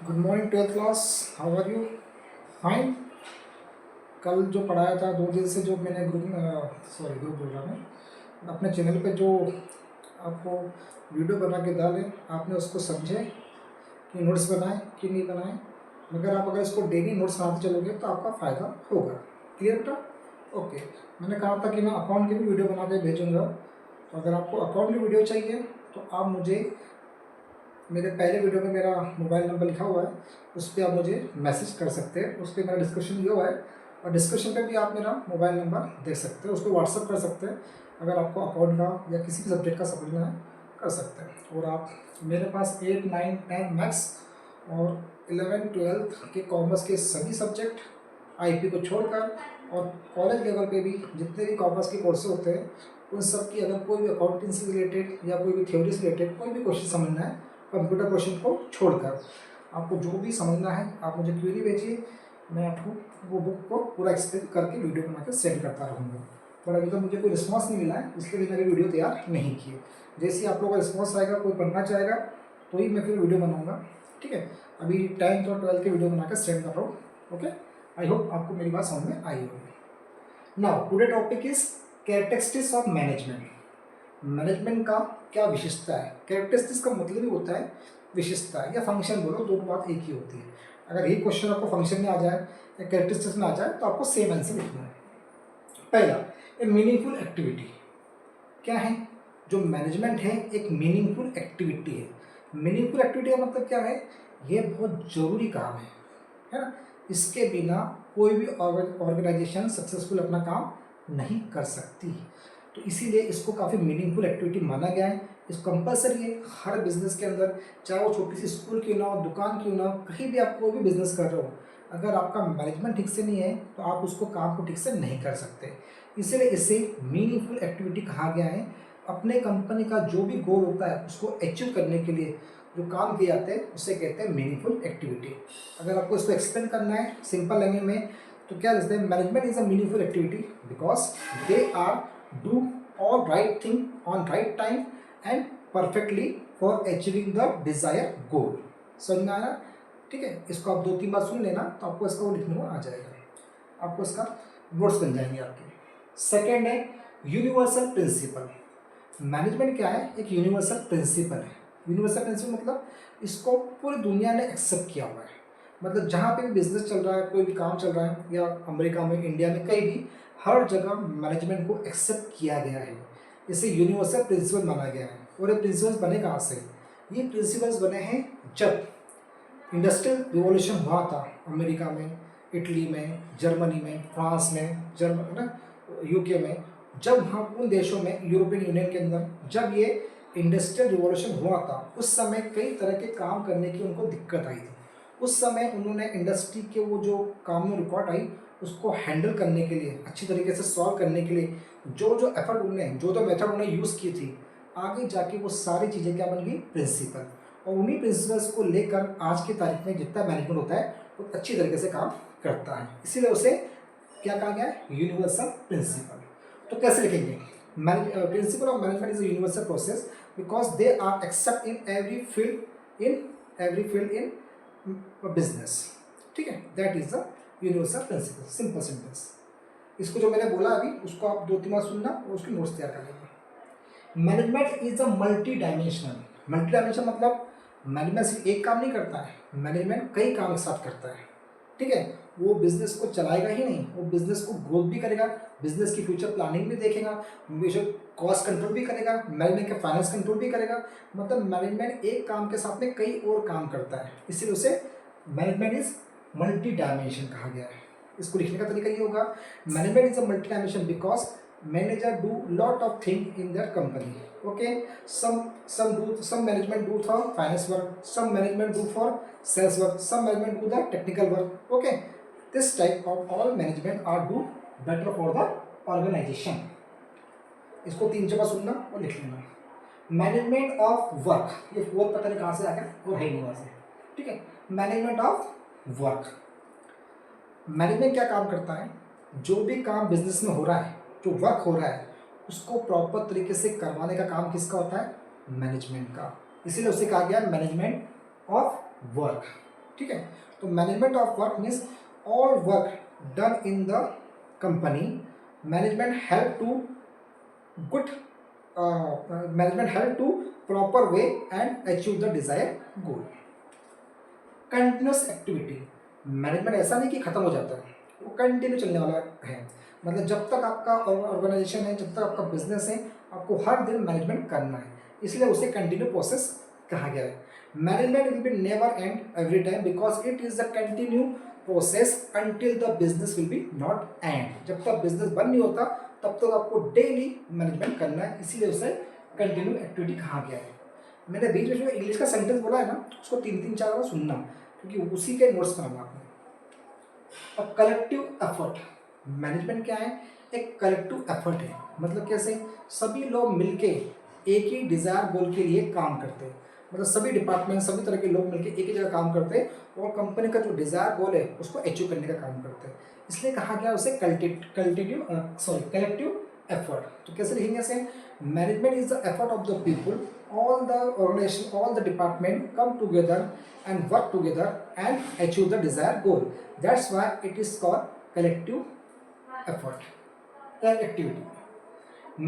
Good morning twelfth class. How are you? Fine. कल जो पढ़ाया था 2 दिन से, जो मैंने ग्रुप बोल रहा मैं अपने चैनल पे जो आपको वीडियो बना के डाले, आपने उसको समझे कि नोट्स बनाए कि नहीं बनाए? मगर आप अगर इसको डेली नोट्स बनाते चलोगे तो आपका फ़ायदा होगा। क्लियर बेटा? ओके। मैंने कहा था कि मैं अकाउंट की भी वीडियो बना के भेजूँगा, तो अगर आपको अकाउंट की वीडियो चाहिए तो आप मुझे मेरे पहले वीडियो में मेरा मोबाइल नंबर लिखा हुआ है, उस पर आप मुझे मैसेज कर सकते हैं। उस पर मेरा डिस्क्रिप्शन दिया हुआ है, और डिस्क्रिप्शन पे भी आप मेरा मोबाइल नंबर देख सकते हैं, उसको व्हाट्सअप कर सकते हैं। अगर आपको अकाउंट का या किसी भी सब्जेक्ट का समझना है, कर सकते हैं। और आप मेरे पास 8, 9, 10 मैथ्स और 11, 12 के कॉमर्स के सभी सब्जेक्ट, आईपी को छोड़कर, और कॉलेज लेवल पे भी जितने भी कॉमर्स के कोर्सेज होते हैं, उन सब की अगर कोई भी अकाउंटिंग से रिलेटेड या कोई भी थ्योरी से रिलेटेड कोई भी क्वेश्चन समझना है, कंप्यूटर क्वेश्चन को छोड़कर, आपको जो भी समझना है आप मुझे क्वेरी भेजिए। मैं आपको वो बुक को पूरा एक्सप्लेन करके वीडियो बना के सेंड करता रहूँगा। पर अभी तक मुझे कोई रिस्पॉन्स नहीं मिला है, इसलिए मैंने वीडियो तैयार नहीं की। जैसे ही आप लोगों का रिस्पॉन्स आएगा, कोई पढ़ना चाहेगा, तो ही मैं फिर वीडियो बनाऊँगा। ठीक है? अभी 10th और 12th के वीडियो बना के सेंड कर रहा हूँ। ओके, आई होप आपको मेरी बात समझ में आई होगी। Now today topic is characteristics of management. Management का क्या विशेषता है? कैरेक्टरिस्टिक्स का मतलब ही होता है विशेषता, या फंक्शन बोलो, दोनों बात एक ही होती है। अगर ये क्वेश्चन आपको फंक्शन में आ जाए या कैरेक्टरिस्टिक्स में आ जाए, तो आपको सेम आंसर लिखना है। पहला, ए मीनिंगफुल एक्टिविटी। क्या है? जो मैनेजमेंट है एक मीनिंगफुल एक्टिविटी है। मीनिंगफुल एक्टिविटी का मतलब क्या है? ये बहुत जरूरी काम है ना? इसके बिना कोई भी ऑर्गेनाइजेशन सक्सेसफुल अपना काम नहीं कर सकती। तो इसीलिए इसको काफ़ी मीनिंगफुल एक्टिविटी माना गया है। इसको कंपलसरी है हर बिजनेस के अंदर, चाहे वो छोटी सी स्कूल क्यों ना हो, दुकान क्यों ना हो, कहीं भी आप कोई भी बिजनेस कर रहे हो, अगर आपका मैनेजमेंट ठीक से नहीं है तो आप उसको काम को ठीक से नहीं कर सकते। इसीलिए इसे मीनिंगफुल एक्टिविटी कहा गया है। अपने कंपनी का जो भी गोल होता है उसको अचीव करने के लिए जो काम किए जाते हैं उसे कहते हैं मीनिंगफुल एक्टिविटी। अगर आपको इसको एक्सप्लेन करना है सिंपल लैंग्वेज में, तो क्या लिखते हैं? Management is a meaningful activity because they are do all right thing on right time and perfectly for achieving the desire goal. समझ में आया? ठीक है, इसको आप 2-3 बार सुन लेना तो आपको इसका वो लिखने को आ जाएगा, आपको इसका नोट्स बन जाएंगे आपके। सेकेंड है यूनिवर्सल प्रिंसिपल। मैनेजमेंट क्या है? एक यूनिवर्सल प्रिंसिपल है। यूनिवर्सल प्रिंसिपल मतलब इसको पूरी दुनिया ने एक्सेप्ट किया हुआ है। मतलब जहाँ पे भी बिजनेस चल रहा है, कोई भी काम चल रहा है, या अमेरिका में, इंडिया में, कहीं भी, हर जगह मैनेजमेंट को एक्सेप्ट किया गया है। इसे यूनिवर्सल प्रिंसिपल माना गया है। और ये प्रिंसिपल्स बने कहाँ से? ये प्रिंसिपल्स बने हैं जब इंडस्ट्रियल रिवॉल्यूशन हुआ था अमेरिका में, इटली में, जर्मनी में, फ्रांस में, यूके में। जब हम उन देशों में, यूरोपियन यूनियन के अंदर, जब ये इंडस्ट्रियल रिवॉल्यूशन हुआ था, उस समय कई तरह के काम करने की उनको दिक्कत आई थी। उस समय उन्होंने इंडस्ट्री के वो जो काम में रुकावट आई, उसको हैंडल करने के लिए, अच्छी तरीके से सॉल्व करने के लिए जो जो एफर्ट उन्होंने, जो जो मेथड उन्होंने यूज़ की थी, आगे जाके वो सारी चीज़ें क्या बन गई? प्रिंसिपल। और उन्हीं प्रिंसिपल्स को लेकर आज की तारीख में जितना मैनेजमेंट होता है वो अच्छी तरीके से काम करता है। इसीलिए उसे क्या कहा गया है? Universal principle. तो कैसे लिखेंगे? Principle of management is a universal process because they are accept in every field in business. ठीक है, that is the universal principle. Simple sentence. इसको जो मैंने बोला अभी, उसको आप 2-3 बार सुनना और उसकी नोट्स तैयार कर लेना। Management is a multi dimensional. Multi dimension मतलब मैनेजमेंट सिर्फ एक काम नहीं करता है, मैनेजमेंट कई काम एक साथ करता है। ठीक है, वो बिजनेस को चलाएगा ही नहीं, वो बिजनेस को ग्रोथ भी करेगा, बिजनेस की फ्यूचर प्लानिंग भी देखेगा, कॉस्ट कंट्रोल भी करेगा, मैनेजमेंट का फाइनेंस कंट्रोल भी करेगा। मतलब मैनेजमेंट एक काम के साथ में कई और काम करता है, इसीलिए उसे मैनेजमेंट इज मल्टी डायमेंशन कहा गया है। इसको लिखने का तरीका ये होगा, management is a multi dimension because manager do lot of thing in their company. Okay, some management do for finance work, some management do for sales work, some management do the technical work. Okay, this type of all management are do better for the organization. इसको 3 जगह सुनना और लिख लेना। Management of work, ये fourth पता नहीं कहाँ से आ गया, और है नहीं वहाँ से। ठीक है, मैनेजमेंट ऑफ वर्क। मैनेजमेंट क्या काम करता है? जो भी काम बिजनेस में हो रहा है, जो वर्क हो रहा है, उसको प्रॉपर तरीके से करवाने का काम किसका होता है? मैनेजमेंट का। इसीलिए उसे कहा गया मैनेजमेंट ऑफ वर्क। ठीक है। तो management of work means all work done in the company, management help to good management help to proper way and achieve the desire goal. Continuous activity, management ऐसा नहीं कि खत्म हो जाता है, वो कंटिन्यू चलने वाला है। मतलब जब तक आपका ऑर्गेनाइजेशन है, जब तक आपका बिजनेस है, आपको हर दिन मैनेजमेंट करना है, इसलिए उसे कंटिन्यू प्रोसेस कहा गया है। Management will be never and every time because it is a continue process until the business will be not and. जब तक बिजनेस बंद नहीं होता तब तक आपको डेली मैनेजमेंट करना है, इसीलिए उसे कंटिन्यू एक्टिविटी कहा गया है। मैंने बीच में जो इंग्लिश का सेंटेंस बोला है ना, उसको 3-3-4 बार सुनना, क्योंकि उसी के नोट्स बनाना आपने। अब कलेक्टिव एफर्ट, मैनेजमेंट क्या है? एक कलेक्टिव एफर्ट है। मतलब कैसे? सभी लोग मिलके एक ही डिजायर गोल के लिए काम करते हैं। मतलब सभी डिपार्टमेंट, सभी तरह के लोग मिलके एक ही जगह काम करते हैं और कंपनी का जो डिजायर गोल है उसको अचीव करने का काम करते हैं, इसलिए कहा गया उसे कलेक्टिव एफर्ट। तो कैसे लिखेंगे इसे? Management is the effort of the people, all the organization, all the department come together and work together and achieve the desired goal. That's why it is called collective effort or activity.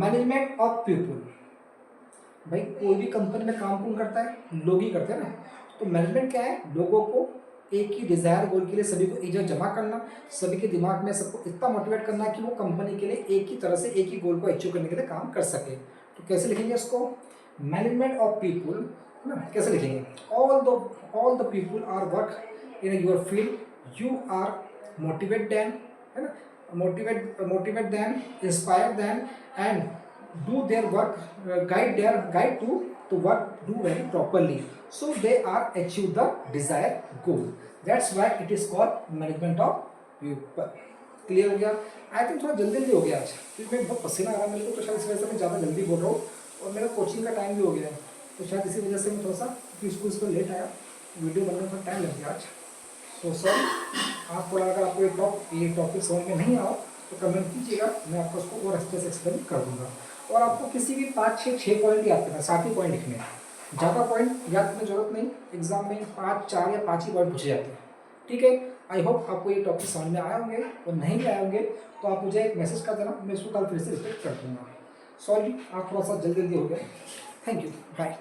Management of people, भाई कोई भी company में काम कौन करता है? लोग ही करते हैं ना। तो मैनेजमेंट क्या है? लोगों को एक ही डिजायर गोल के लिए सभी को एक जगह जमा करना, सभी के दिमाग में सबको इतना मोटिवेट करना कि वो कंपनी के लिए एक ही तरह से एक ही गोल को अचीव करने के लिए काम कर सके। तो कैसे लिखेंगे इसको? मैनेजमेंट ऑफ पीपुल ना, कैसे लिखेंगे? All the people are work in your field, you are motivate them, है ना, motivate them, inspire them and do their work, guide to work do very properly, so they are achieve the desired goal. That's why it is called management of people. Clear हो गया? I think थोड़ा जल्दी हो गया आज, क्योंकि मैं बहुत पसीना आ रहा है मेरे को, तो शायद इस वजह से मैं ज़्यादा जल्दी बोल रहा हूँ और मेरा कोचिंग का टाइम भी हो गया है, तो शायद इसी वजह से मैं थोड़ा सा स्कूल से लेट आया, वीडियो बनने में थोड़ा टाइम लग गया आज। So sorry. आप थोड़ा अगर आपको ये टॉपिक समझ में नहीं आओ तो कमेंट कीजिएगा, मैं आपको उसको और अच्छे से एक्सप्लेन कर दूँगा। और आपको किसी भी 5-6 पॉइंट याद करना, 7 ही पॉइंट लिखने हैं, ज़्यादा पॉइंट याद करने की जरूरत नहीं, एग्जाम में 5-4 या 5 ही पॉइंट पूछे जाते हैं। ठीक है, आई होप आपको ये टॉपिक समझ में आए होंगे, और नहीं भी आए होंगे तो आप मुझे एक मैसेज कर देना, मैं इसको कल फिर से रिपीट कर दूँगा। सॉरी, आप थोड़ा सा जल्दी हो गया। Thank you, bye.